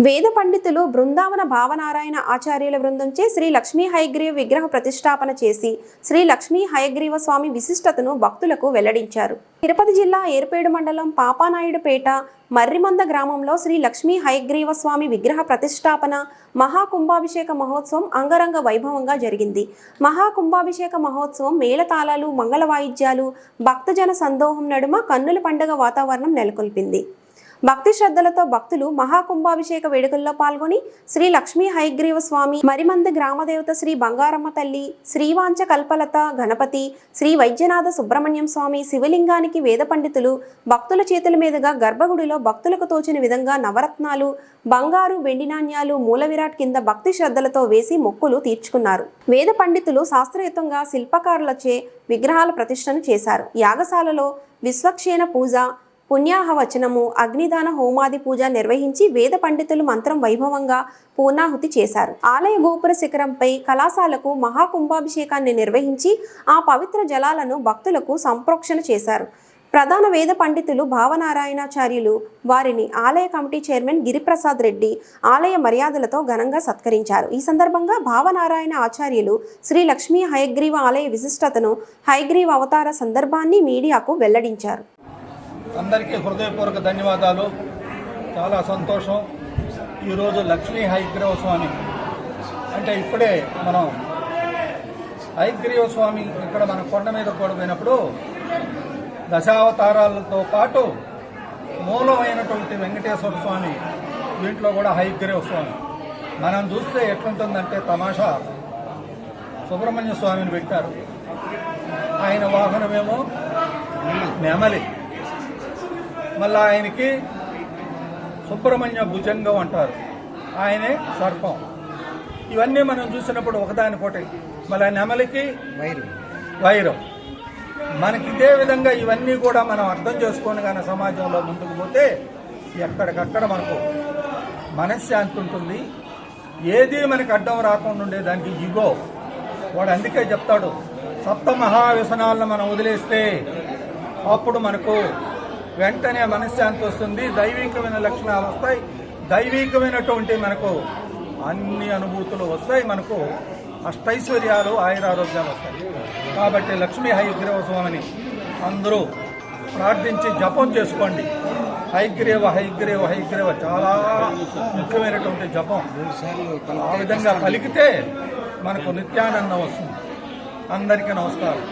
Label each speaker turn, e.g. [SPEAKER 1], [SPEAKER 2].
[SPEAKER 1] వేద పండితులు బృందావన భావనారాయణ ఆచార్యుల బృందంచే శ్రీ లక్ష్మీ హయగ్రీవ విగ్రహ ప్రతిష్టాపన చేసి శ్రీ లక్ష్మీ హయగ్రీవ స్వామి విశిష్టతను భక్తులకు వెల్లడించారు. తిరుపతి జిల్లా ఏర్పేడు మండలం పాపానాయుడుపేట మర్రిమంద గ్రామంలో శ్రీ లక్ష్మీ హయగ్రీవ స్వామి విగ్రహ ప్రతిష్టాపన మహాకుంభాభిషేక మహోత్సవం అంగరంగ వైభవంగా జరిగింది. మహాకుంభాభిషేక మహోత్సవం మేళతాళాలు, మంగళ వాయిద్యాలు, భక్తజన సందోహం నడుమ కన్నుల పండుగ వాతావరణం నెలకొల్పింది. భక్తి శ్రద్ధలతో భక్తులు మహాకుంభాభిషేక వేడుకల్లో పాల్గొని శ్రీ లక్ష్మీ హయగ్రీవ స్వామి, మరిమంద గ్రామదేవత శ్రీ బంగారమ్మ తల్లి, శ్రీవాంచ కల్పలత గణపతి, శ్రీ వైద్యనాథ సుబ్రహ్మణ్యం స్వామి శివలింగానికి వేద పండితులు భక్తుల చేతుల మీదుగా గర్భగుడిలో భక్తులకు తోచిన విధంగా నవరత్నాలు, బంగారు, వెండి నాణ్యాలు మూల విరాట్ కింద భక్తి శ్రద్ధలతో వేసి మొక్కులు తీర్చుకున్నారు. వేద పండితులు శాస్త్రయుతంగా శిల్పకారులచే విగ్రహాల ప్రతిష్టను చేశారు. యాగశాలలో విశ్వక్షేణ పూజ, పుణ్యాహవచనము, అగ్నిదాన హోమాది పూజ నిర్వహించి వేద పండితులు మంత్రం వైభవంగా పూర్ణాహుతి చేశారు. ఆలయ గోపుర శిఖరంపై కళాశాలకు మహాకుంభాభిషేకాన్ని నిర్వహించి ఆ పవిత్ర జలాలను భక్తులకు సంప్రోక్షణ చేశారు. ప్రధాన వేద పండితులు భావనారాయణాచార్యులు వారిని ఆలయ కమిటీ చైర్మన్ గిరిప్రసాద్ రెడ్డి ఆలయ మర్యాదలతో ఘనంగా సత్కరించారు. ఈ సందర్భంగా భావనారాయణ ఆచార్యులు శ్రీ లక్ష్మీ హయగ్రీవ ఆలయ విశిష్టతను, హయగ్రీవ అవతార సందర్భాన్ని మీడియాకు వెల్లడించారు.
[SPEAKER 2] అందరికీ హృదయపూర్వక ధన్యవాదాలు. చాలా సంతోషం. ఈరోజు లక్ష్మీ హయగ్రీవ స్వామి అంటే ఇప్పుడే మనం హయగ్రీవ స్వామి ఇక్కడ మన కొండ మీద కూడా పోయినప్పుడు దశావతారాలతో పాటు మూలమైనటువంటి వెంకటేశ్వర స్వామి దీంట్లో కూడా హయగ్రీవ స్వామి మనం చూస్తే ఎట్లుంటుందంటే తమాషా సుబ్రహ్మణ్య స్వామిని పెట్టారు. ఆయన వాహనమేమో నెమలి, మళ్ళా ఆయనకి సుబ్రహ్మణ్య భుజంగం అంటారు, ఆయనే సర్పం. ఇవన్నీ మనం చూసినప్పుడు ఒకదానికోటి. మళ్ళీ నెమలికి వైరం. మనకి ఇదే విధంగా ఇవన్నీ కూడా మనం అర్థం చేసుకొని కానీ సమాజంలో ముందుకు పోతే ఎక్కడికక్కడ మనకు మనశ్శాంతి ఉంటుంది. ఏది మనకి అడ్డం రాకుండా ఉండేదానికి ఇగో వాడు అందుకే చెప్తాడు, సప్త మహావ్యసనాలను మనం వదిలేస్తే అప్పుడు మనకు వెంటనే మనశ్శాంతి వస్తుంది, దైవికమైన లక్షణాలు వస్తాయి, దైవికమైనటువంటి మనకు అన్ని అనుభూతులు వస్తాయి, మనకు అష్టైశ్వర్యాలు, ఆయురారోగ్యాలు వస్తాయి. కాబట్టి లక్ష్మీ హయగ్రీవ స్వామిని అందరూ ప్రార్థించి జపం చేసుకోండి. హయగ్రీవ హయగ్రీవ హయగ్రీవ చాలా ముఖ్యమైనటువంటి జపం. ఆ విధంగా పలికితే మనకు నిత్యానందం వస్తుంది. అందరికీ నమస్కారం.